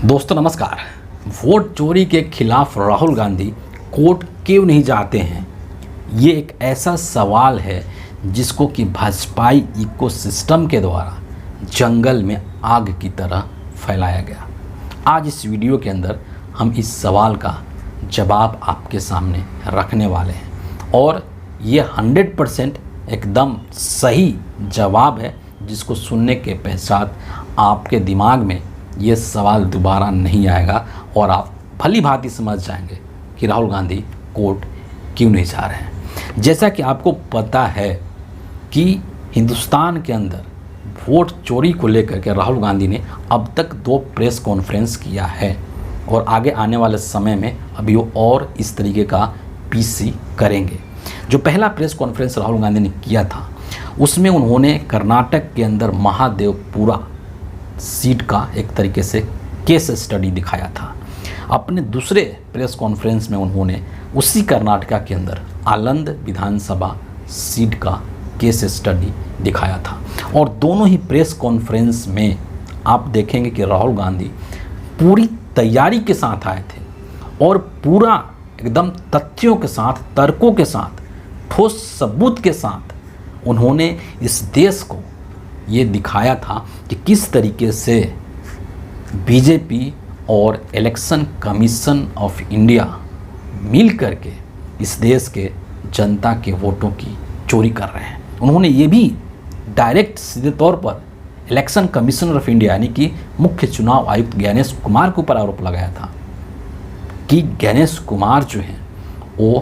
दोस्तों नमस्कार। वोट चोरी के खिलाफ राहुल गांधी कोर्ट क्यों नहीं जाते हैं, ये एक ऐसा सवाल है जिसको कि भाजपाई इकोसिस्टम के द्वारा जंगल में आग की तरह फैलाया गया। आज इस वीडियो के अंदर हम इस सवाल का जवाब आपके सामने रखने वाले हैं और ये 100% एकदम सही जवाब है, जिसको सुनने के पश्चात आपके दिमाग में ये सवाल दोबारा नहीं आएगा और आप भली भांति समझ जाएंगे कि राहुल गांधी कोर्ट क्यों नहीं जा रहे हैं। जैसा कि आपको पता है कि हिंदुस्तान के अंदर वोट चोरी को लेकर के राहुल गांधी ने अब तक 2 प्रेस कॉन्फ्रेंस किया है और आगे आने वाले समय में अभी वो और इस तरीके का पीसी करेंगे। जो पहला प्रेस कॉन्फ्रेंस राहुल गांधी ने किया था उसमें उन्होंने कर्नाटक के अंदर महादेवपुरा सीट का एक तरीके से केस स्टडी दिखाया था। अपने दूसरे प्रेस कॉन्फ्रेंस में उन्होंने उसी कर्नाटका के अंदर आलंद विधानसभा सीट का केस स्टडी दिखाया था और दोनों ही प्रेस कॉन्फ्रेंस में आप देखेंगे कि राहुल गांधी पूरी तैयारी के साथ आए थे और पूरा एकदम तथ्यों के साथ, तर्कों के साथ, ठोस सबूत के साथ उन्होंने इस देश को ये दिखाया था कि किस तरीके से बीजेपी और इलेक्शन कमीशन ऑफ इंडिया मिल करके इस देश के जनता के वोटों की चोरी कर रहे हैं। उन्होंने ये भी डायरेक्ट सीधे तौर पर इलेक्शन कमीशनर ऑफ इंडिया यानी कि मुख्य चुनाव आयुक्त गणेश कुमार के ऊपर आरोप लगाया था कि गणेश कुमार जो हैं वो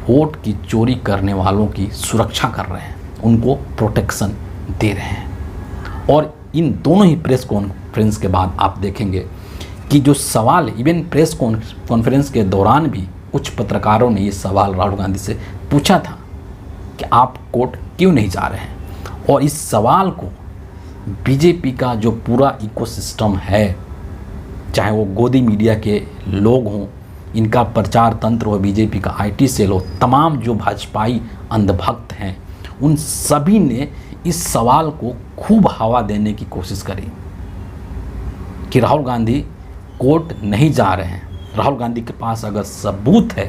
वोट की चोरी करने वालों की सुरक्षा कर रहे हैं, उनको प्रोटेक्शन दे रहे हैं। और इन दोनों ही प्रेस कॉन्फ्रेंस के बाद आप देखेंगे कि जो सवाल इवन प्रेस कॉन्फ्रेंस के दौरान भी कुछ पत्रकारों ने ये सवाल राहुल गांधी से पूछा था कि आप कोर्ट क्यों नहीं जा रहे हैं। और इस सवाल को बीजेपी का जो पूरा इकोसिस्टम है, चाहे वो गोदी मीडिया के लोग हों, इनका प्रचार तंत्र हो, बीजेपी का आईटी सेल हो, तमाम जो भाजपाई अंधभक्त हैं, उन सभी ने इस सवाल को खूब हवा देने की कोशिश करी कि राहुल गांधी कोर्ट नहीं जा रहे हैं। राहुल गांधी के पास अगर सबूत है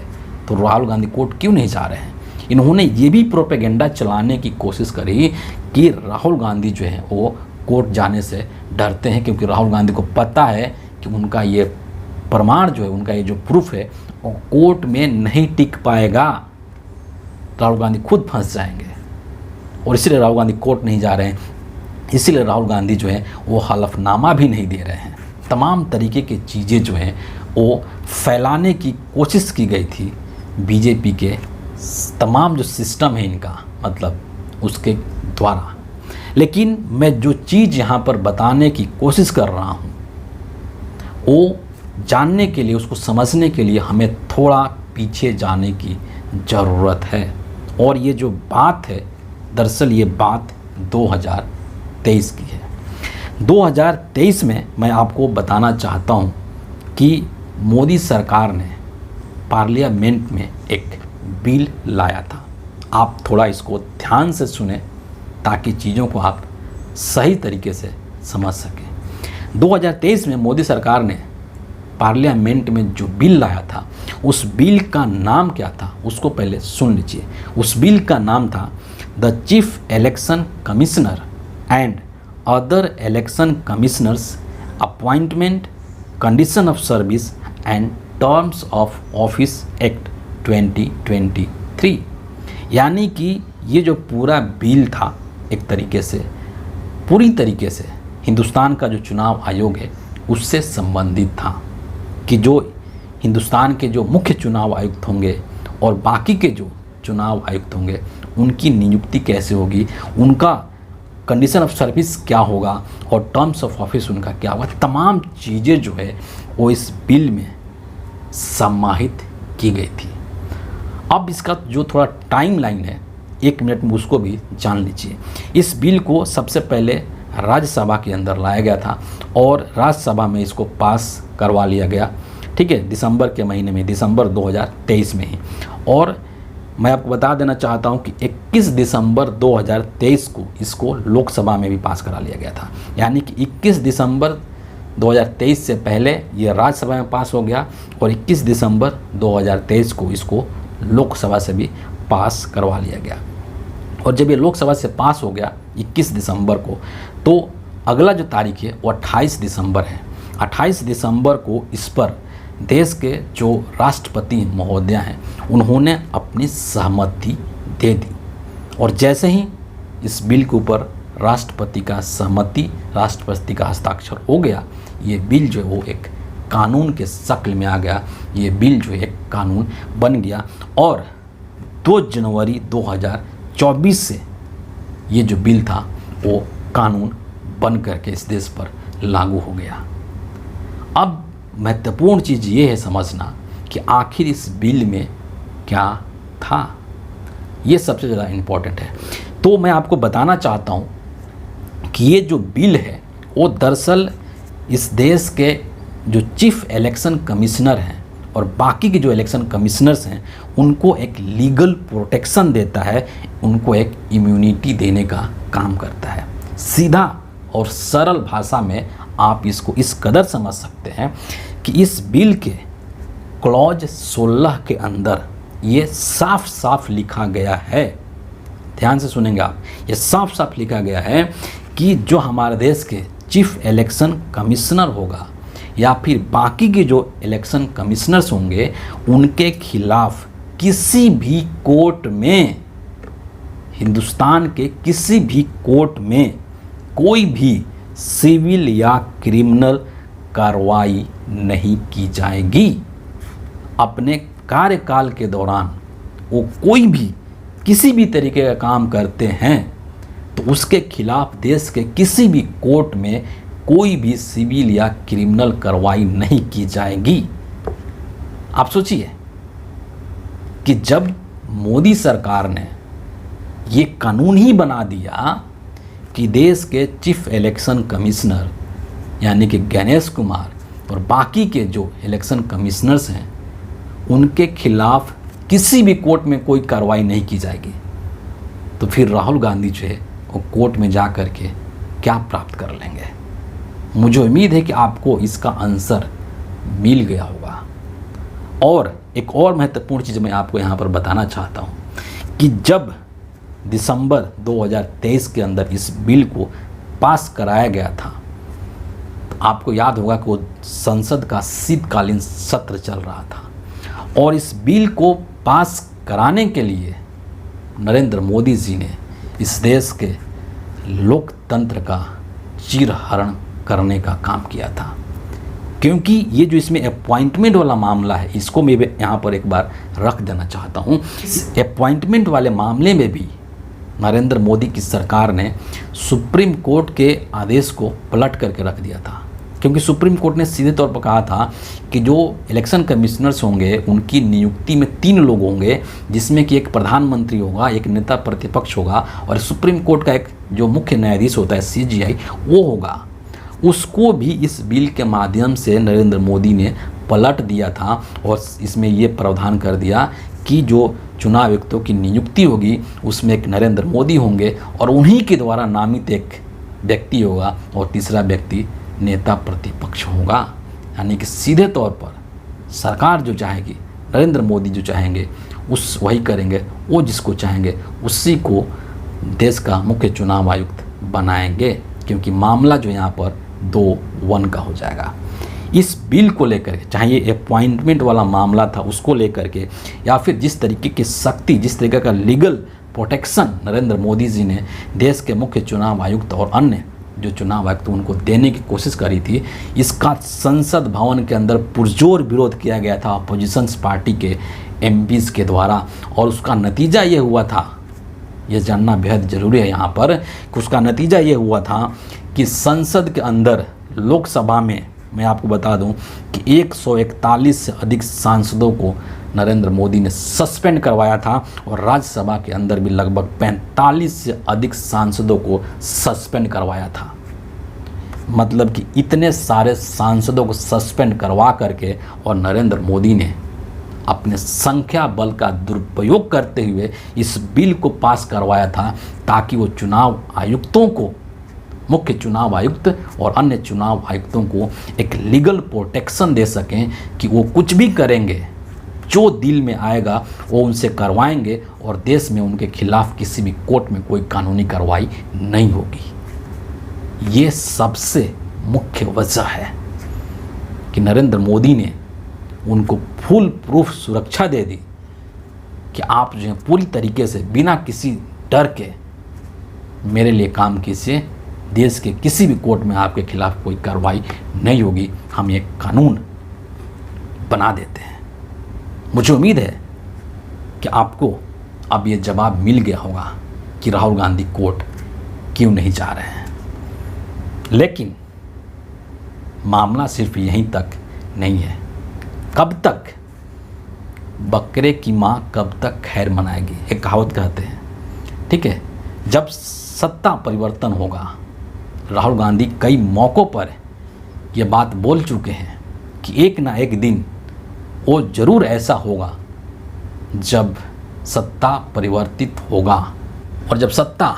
तो राहुल गांधी कोर्ट क्यों नहीं जा रहे हैं। इन्होंने ये भी प्रोपेगेंडा चलाने की कोशिश करी कि राहुल गांधी जो है वो कोर्ट जाने से डरते हैं, क्योंकि राहुल गांधी को पता है कि उनका ये प्रमाण जो है, उनका ये जो प्रूफ है वो कोर्ट में नहीं टिक पाएगा, राहुल गांधी खुद फंस जाएंगे। और इसीलिए राहुल गांधी कोर्ट नहीं जा रहे हैं। इसीलिए राहुल गांधी जो है वो हलफनामा भी नहीं दे रहे हैं। तमाम तरीके की चीज़ें जो हैं वो फैलाने की कोशिश की गई थी बीजेपी के तमाम जो सिस्टम है इनका, मतलब उसके द्वारा। लेकिन मैं जो चीज़ यहाँ पर बताने की कोशिश कर रहा हूँ वो जानने के लिए, उसको समझने के लिए हमें थोड़ा पीछे जाने की ज़रूरत है। और ये जो बात है, दरअसल ये बात 2023 की है। 2023 में मैं आपको बताना चाहता हूँ कि मोदी सरकार ने पार्लियामेंट में एक बिल लाया था। आप थोड़ा इसको ध्यान से सुने ताकि चीज़ों को आप सही तरीके से समझ सकें। 2023 में मोदी सरकार ने पार्लियामेंट में जो बिल लाया था, उस बिल का नाम क्या था उसको पहले सुन लीजिए। उस बिल का नाम था the chief election commissioner and other election commissioners appointment, condition of service and terms of office act 2023। यानी कि ये जो पूरा बिल था एक तरीके से पूरी तरीके से हिंदुस्तान का जो चुनाव आयोग है उससे संबंधित था कि जो हिंदुस्तान के जो मुख्य चुनाव आयुक्त होंगे और बाकी के जो चुनाव आयुक्त होंगे उनकी नियुक्ति कैसे होगी, उनका कंडीशन ऑफ सर्विस क्या होगा और टर्म्स ऑफ ऑफिस उनका क्या होगा, तमाम चीज़ें जो है वो इस बिल में समाहित की गई थी। अब इसका जो थोड़ा टाइम लाइन है 1 मिनट में उसको भी जान लीजिए। इस बिल को सबसे पहले राज्यसभा के अंदर लाया गया था और राज्यसभा में इसको पास करवा लिया गया, ठीक है, दिसंबर के महीने में, दिसंबर 2023 में ही। और मैं आपको बता देना चाहता हूं कि 21 दिसंबर 2023 को इसको लोकसभा में भी पास करा लिया गया था। यानी कि 21 दिसंबर 2023 से पहले ये राज्यसभा में पास हो गया और 21 दिसंबर 2023 को इसको लोकसभा से भी पास करवा लिया गया। और जब ये लोकसभा से पास हो गया 21 दिसंबर को, तो अगला जो तारीख है वो 28 दिसंबर है। 28 दिसंबर को इस पर देश के जो राष्ट्रपति महोदय हैं उन्होंने अपनी सहमति दे दी। और जैसे ही इस बिल के ऊपर राष्ट्रपति का सहमति, राष्ट्रपति का हस्ताक्षर हो गया, ये बिल जो है वो एक कानून के शक्ल में आ गया। ये बिल जो है एक कानून बन गया और 2 जनवरी 2024 से ये जो बिल था वो कानून बन करके इस देश पर लागू हो गया। अब महत्वपूर्ण चीज़ ये है समझना कि आखिर इस बिल में क्या था, ये सबसे ज़्यादा इम्पोर्टेंट है। तो मैं आपको बताना चाहता हूँ कि ये जो बिल है वो दरअसल इस देश के जो चीफ इलेक्शन कमिश्नर हैं और बाकी के जो इलेक्शन कमिश्नर्स हैं उनको एक लीगल प्रोटेक्शन देता है, उनको एक इम्यूनिटी देने का काम करता है। सीधा और सरल भाषा में आप इसको इस कदर समझ सकते हैं कि इस बिल के क्लॉज 16 के अंदर ये साफ साफ लिखा गया है, ध्यान से सुनेंगे आप, ये साफ साफ लिखा गया है कि जो हमारे देश के चीफ इलेक्शन कमिश्नर होगा या फिर बाकी के जो इलेक्शन कमिश्नर्स होंगे उनके खिलाफ किसी भी कोर्ट में, हिंदुस्तान के किसी भी कोर्ट में कोई भी सिविल या क्रिमिनल कार्रवाई नहीं की जाएगी। अपने कार्यकाल के दौरान वो कोई भी किसी भी तरीके का काम करते हैं तो उसके खिलाफ देश के किसी भी कोर्ट में कोई भी सिविल या क्रिमिनल कार्रवाई नहीं की जाएगी। आप सोचिए कि जब मोदी सरकार ने ये कानून ही बना दिया कि देश के चीफ इलेक्शन कमिश्नर यानी कि गणेश कुमार और बाकी के जो इलेक्शन कमिश्नर्स हैं उनके खिलाफ किसी भी कोर्ट में कोई कार्रवाई नहीं की जाएगी, तो फिर राहुल गांधी जो है वो कोर्ट में जा कर के क्या प्राप्त कर लेंगे। मुझे उम्मीद है कि आपको इसका आंसर मिल गया होगा। और एक और महत्वपूर्ण चीज़ मैं आपको यहाँ पर बताना चाहता हूँ कि जब दिसंबर 2023 के अंदर इस बिल को पास कराया गया था, तो आपको याद होगा कि वो संसद का शीतकालीन सत्र चल रहा था और इस बिल को पास कराने के लिए नरेंद्र मोदी जी ने इस देश के लोकतंत्र का चीरहरण करने का काम किया था। क्योंकि ये जो इसमें अपॉइंटमेंट वाला मामला है, इसको मैं यहाँ पर एक बार रख देना चाहता हूँ। इस अपॉइंटमेंट वाले मामले में भी नरेंद्र मोदी की सरकार ने सुप्रीम कोर्ट के आदेश को पलट करके रख दिया था। क्योंकि सुप्रीम कोर्ट ने सीधे तौर पर कहा था कि जो इलेक्शन कमिश्नर्स होंगे उनकी नियुक्ति में 3 लोग होंगे, जिसमें कि एक प्रधानमंत्री होगा, एक नेता प्रतिपक्ष होगा और सुप्रीम कोर्ट का एक जो मुख्य न्यायाधीश होता है CJI वो होगा। उसको भी इस बिल के माध्यम से नरेंद्र मोदी ने पलट दिया था और इसमें ये प्रावधान कर दिया कि जो चुनाव आयुक्तों की नियुक्ति होगी उसमें एक नरेंद्र मोदी होंगे और उन्हीं के द्वारा नामित एक व्यक्ति होगा और तीसरा व्यक्ति नेता प्रतिपक्ष होगा। यानी कि सीधे तौर पर सरकार जो चाहेगी, नरेंद्र मोदी जो चाहेंगे उस वही करेंगे, वो जिसको चाहेंगे उसी को देश का मुख्य चुनाव आयुक्त बनाएंगे। क्योंकि मामला जो यहाँ पर 2-1 का हो जाएगा। इस बिल को लेकर के, चाहे ये अपॉइंटमेंट वाला मामला था उसको लेकर के या फिर जिस तरीके की सख्ती, जिस तरीके का लीगल प्रोटेक्शन नरेंद्र मोदी जी ने देश के मुख्य चुनाव आयुक्त और अन्य जो चुनाव आयुक्त उनको देने की कोशिश करी थी, इसका संसद भवन के अंदर पुरजोर विरोध किया गया था अपोजिशंस पार्टी के MPs के द्वारा। और उसका नतीजा ये हुआ था, ये जानना बेहद ज़रूरी है यहाँ पर, कि उसका नतीजा ये हुआ था कि संसद के अंदर, लोकसभा में मैं आपको बता दूं कि 141 से अधिक सांसदों को नरेंद्र मोदी ने सस्पेंड करवाया था और राज्यसभा के अंदर भी लगभग 45 से अधिक सांसदों को सस्पेंड करवाया था। मतलब कि इतने सारे सांसदों को सस्पेंड करवा करके और नरेंद्र मोदी ने अपने संख्या बल का दुरुपयोग करते हुए इस बिल को पास करवाया था ताकि वो चुनाव आयुक्तों को मुख्य चुनाव आयुक्त और अन्य चुनाव आयुक्तों को एक लीगल प्रोटेक्शन दे सकें कि वो कुछ भी करेंगे, जो दिल में आएगा वो उनसे करवाएंगे और देश में उनके खिलाफ किसी भी कोर्ट में कोई कानूनी कार्रवाई नहीं होगी। ये सबसे मुख्य वजह है कि नरेंद्र मोदी ने उनको फुल प्रूफ सुरक्षा दे दी कि आप जो है पूरी तरीके से बिना किसी डर के मेरे लिए काम कीजिए, देश के किसी भी कोर्ट में आपके खिलाफ कोई कार्रवाई नहीं होगी, हम एक कानून बना देते हैं। मुझे उम्मीद है कि आपको अब ये जवाब मिल गया होगा कि राहुल गांधी कोर्ट क्यों नहीं जा रहे हैं। लेकिन मामला सिर्फ यहीं तक नहीं है। कब तक बकरे की माँ कब तक खैर मनाएगी, एक कहावत कहते हैं, ठीक है। जब सत्ता परिवर्तन होगा, राहुल गांधी कई मौक़ों पर यह बात बोल चुके हैं कि एक ना एक दिन वो ज़रूर ऐसा होगा जब सत्ता परिवर्तित होगा, और जब सत्ता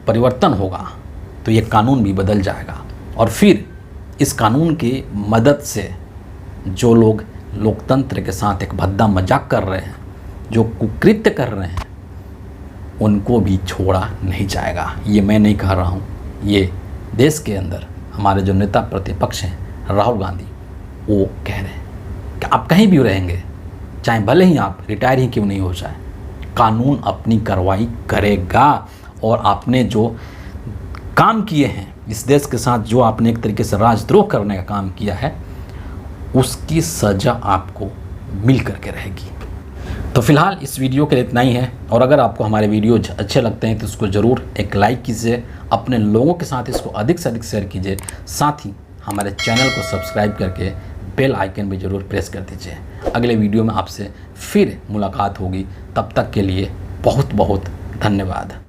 परिवर्तन होगा तो ये कानून भी बदल जाएगा, और फिर इस कानून की मदद से जो लोग लोकतंत्र के साथ एक भद्दा मजाक कर रहे हैं, जो कुकृत्य कर रहे हैं, उनको भी छोड़ा नहीं जाएगा। ये मैं नहीं कह रहा हूँ, ये देश के अंदर हमारे जो नेता प्रतिपक्ष हैं राहुल गांधी, वो कह रहे हैं कि आप कहीं भी रहेंगे, चाहे भले ही आप रिटायर ही क्यों नहीं हो जाए, कानून अपनी कार्रवाई करेगा। और आपने जो काम किए हैं इस देश के साथ, जो आपने एक तरीके से राजद्रोह करने का काम किया है, उसकी सज़ा आपको मिल करके रहेगी। तो फिलहाल इस वीडियो के लिए इतना ही है, और अगर आपको हमारे वीडियो अच्छे लगते हैं तो इसको ज़रूर एक लाइक कीजिए, अपने लोगों के साथ इसको अधिक से अधिक शेयर कीजिए, साथ ही हमारे चैनल को सब्सक्राइब करके बेल आइकन भी ज़रूर प्रेस कर दीजिए। अगले वीडियो में आपसे फिर मुलाकात होगी, तब तक के लिए बहुत बहुत धन्यवाद।